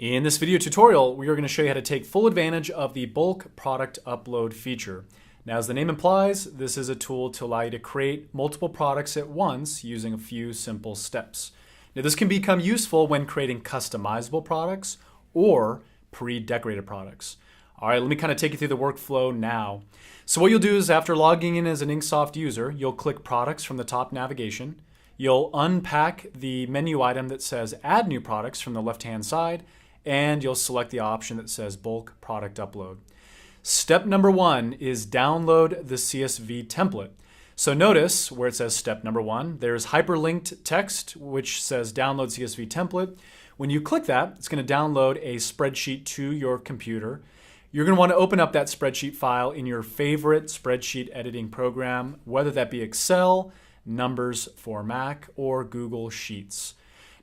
In this video tutorial, we are going to show you how to take full advantage of the bulk product upload feature. Now, as the name implies, this is a tool to allow you to create multiple products at once using a few simple steps. Now, this can become useful when creating customizable products or pre-decorated products. All right, let me kind of take you through the workflow now. So what you'll do is after logging in as an InkSoft user, you'll click Products from the top navigation. You'll unpack the menu item that says Add New Products from the left-hand side, and you'll select the option that says Bulk Product Upload. Step number one is download the CSV template. So notice where it says step number one, there's hyperlinked text which says download CSV template. When you click that, it's going to download a spreadsheet to your computer. You're going to want to open up that spreadsheet file in your favorite spreadsheet editing program, whether that be Excel, Numbers for Mac, or Google Sheets.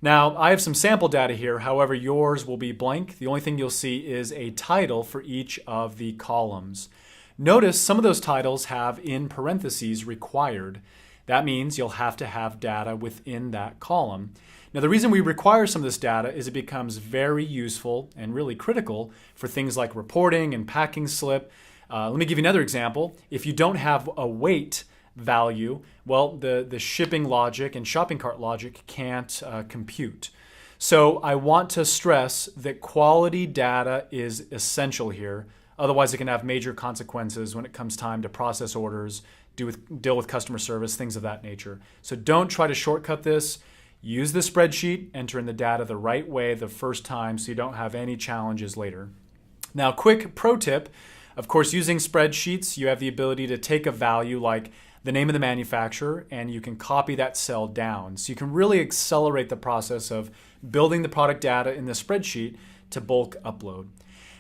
Now, I have some sample data here, however, yours will be blank. The only thing you'll see is a title for each of the columns. Notice some of those titles have in parentheses required. That means you'll have to have data within that column. Now, the reason we require some of this data is it becomes very useful and really critical for things like reporting and packing slip. Let me give you another example. If you don't have a weight value, well, the shipping logic and shopping cart logic can't compute. So I want to stress that quality data is essential here. Otherwise, it can have major consequences when it comes time to process orders, deal with customer service, things of that nature. So don't try to shortcut this. Use the spreadsheet, enter in the data the right way the first time so you don't have any challenges later. Now, quick pro tip, of course, using spreadsheets, you have the ability to take a value like the name of the manufacturer, and you can copy that cell down. So you can really accelerate the process of building the product data in the spreadsheet to bulk upload.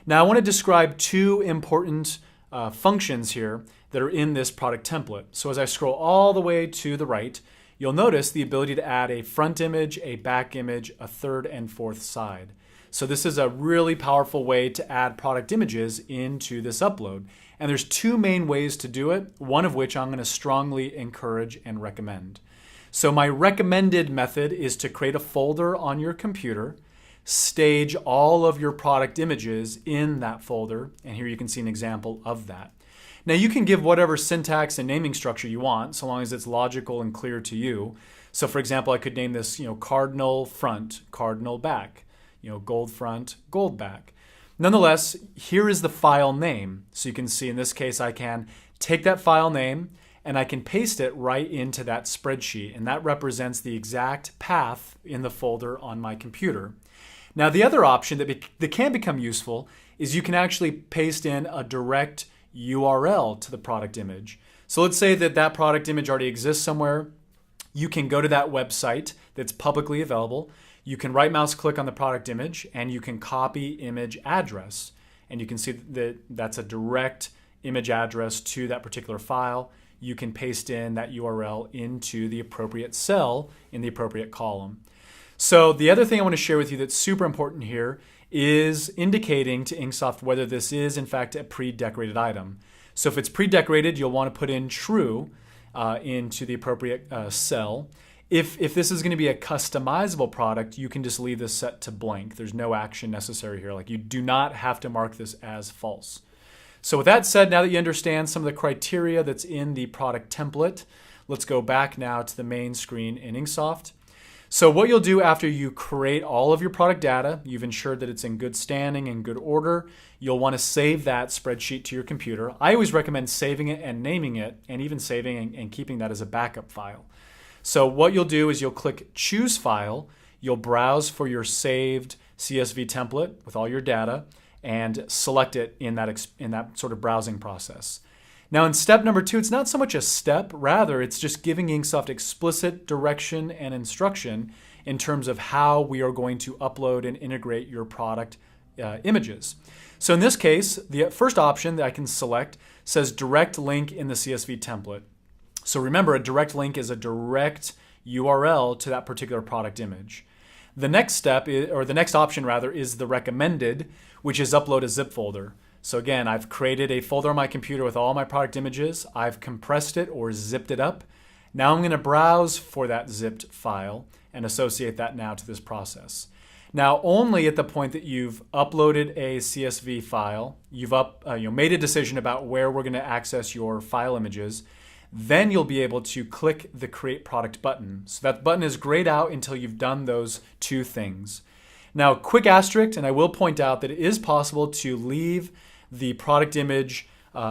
Now, I want to describe two important functions here that are in this product template. So as I scroll all the way to the right, you'll notice the ability to add a front image, a back image, a third and fourth side. So this is a really powerful way to add product images into this upload. And there's two main ways to do it, one of which I'm going to strongly encourage and recommend. So my recommended method is to create a folder on your computer, stage all of your product images in that folder, and here you can see an example of that. Now you can give whatever syntax and naming structure you want, so long as it's logical and clear to you. So for example, I could name this, cardinal front, cardinal back, gold front, gold back. Nonetheless, here is the file name. So you can see in this case, I can take that file name and I can paste it right into that spreadsheet. And that represents the exact path in the folder on my computer. Now, the other option that can become useful is you can actually paste in a direct URL to the product image. So let's say that product image already exists somewhere. You can go to that website that's publicly available. You can right mouse click on the product image and you can copy image address. And you can see that that's a direct image address to that particular file. You can paste in that URL into the appropriate cell in the appropriate column. So the other thing I want to share with you that's super important here is indicating to InkSoft whether this is in fact a pre-decorated item. So if it's pre-decorated, you'll want to put in true into the appropriate cell. If this is going to be a customizable product, you can just leave this set to blank. There's no action necessary here. Like, you do not have to mark this as false. So with that said, now that you understand some of the criteria that's in the product template, let's go back now to the main screen in InkSoft. So what you'll do after you create all of your product data, you've ensured that it's in good standing and good order, you'll want to save that spreadsheet to your computer. I always recommend saving it and naming it, and even saving and keeping that as a backup file. So what you'll do is you'll click Choose File, you'll browse for your saved CSV template with all your data, and select it in that sort of browsing process. Now in step number two, it's not so much a step, rather it's just giving InkSoft explicit direction and instruction in terms of how we are going to upload and integrate your product images. So in this case, the first option that I can select says direct link in the CSV template. So remember, a direct link is a direct URL to that particular product image. The next step, or the next option rather, is the recommended, which is upload a zip folder. So again, I've created a folder on my computer with all my product images. I've compressed it or zipped it up. Now I'm going to browse for that zipped file and associate that now to this process. Now, only at the point that you've uploaded a CSV file, you've made a decision about where we're going to access your file images, then you'll be able to click the Create Product button. So that button is grayed out until you've done those two things. Now, quick asterisk, and I will point out that it is possible to leave the product image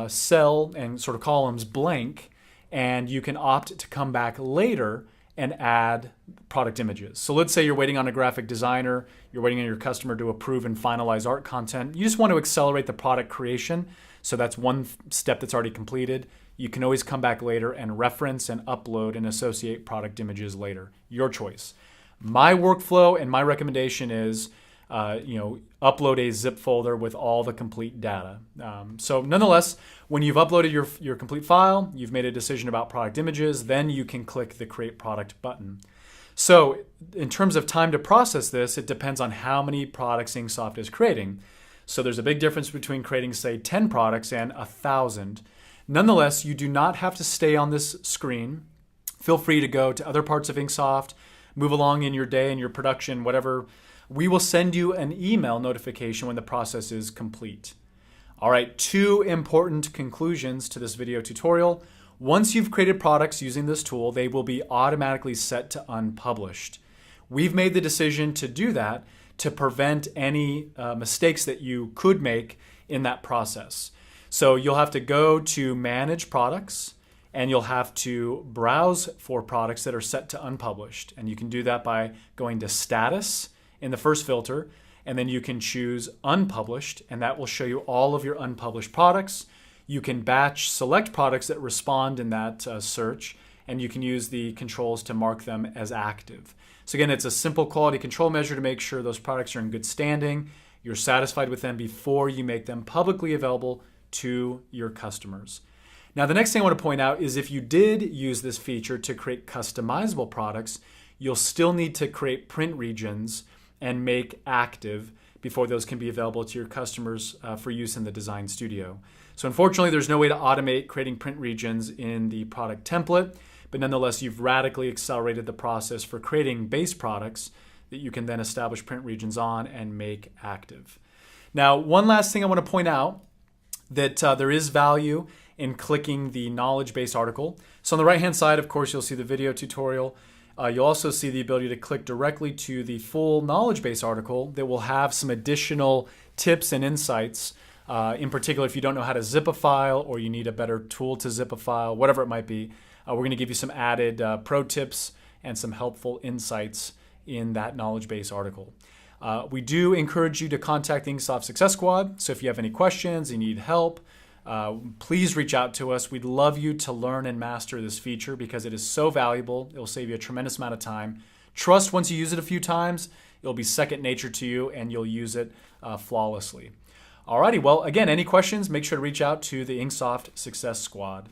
cell and sort of columns blank, and you can opt to come back later and add product images. So let's say you're waiting on a graphic designer, you're waiting on your customer to approve and finalize art content. You just want to accelerate the product creation. So that's one step that's already completed. You can always come back later and reference and upload and associate product images later. Your choice. My workflow and my recommendation is upload a zip folder with all the complete data. So nonetheless, when you've uploaded your complete file, you've made a decision about product images, then you can click the Create Product button. So in terms of time to process this, it depends on how many products InkSoft is creating. So there's a big difference between creating, say, 10 products and 1,000. Nonetheless, you do not have to stay on this screen. Feel free to go to other parts of InkSoft, move along in your day and your production, whatever. We will send you an email notification when the process is complete. All right, 2 important conclusions to this video tutorial. Once you've created products using this tool, they will be automatically set to unpublished. We've made the decision to do that to prevent any mistakes that you could make in that process. So you'll have to go to Manage Products, and you'll have to browse for products that are set to unpublished. And you can do that by going to Status in the first filter, and then you can choose Unpublished, and that will show you all of your unpublished products. You can batch select products that respond in that search, and you can use the controls to mark them as active. So again, it's a simple quality control measure to make sure those products are in good standing, you're satisfied with them before you make them publicly available to your customers. Now, the next thing I want to point out is if you did use this feature to create customizable products, you'll still need to create print regions and make active before those can be available to your customers for use in the design studio. So unfortunately, there's no way to automate creating print regions in the product template, but nonetheless, you've radically accelerated the process for creating base products that you can then establish print regions on and make active. Now, one last thing I want to point out, that there is value in clicking the knowledge base article. So on the right hand side, of course, you'll see the video tutorial. You'll also see the ability to click directly to the full knowledge base article that will have some additional tips and insights. In particular, if you don't know how to zip a file or you need a better tool to zip a file, whatever it might be, we're going to give you some added pro tips and some helpful insights in that knowledge base article. We do encourage you to contact the InkSoft Success Squad. So if you have any questions, you need help, please reach out to us. We'd love you to learn and master this feature because it is so valuable. It will save you a tremendous amount of time. Trust once you use it a few times, it'll be second nature to you and you'll use it flawlessly. Alrighty, well, again, any questions, make sure to reach out to the InkSoft Success Squad.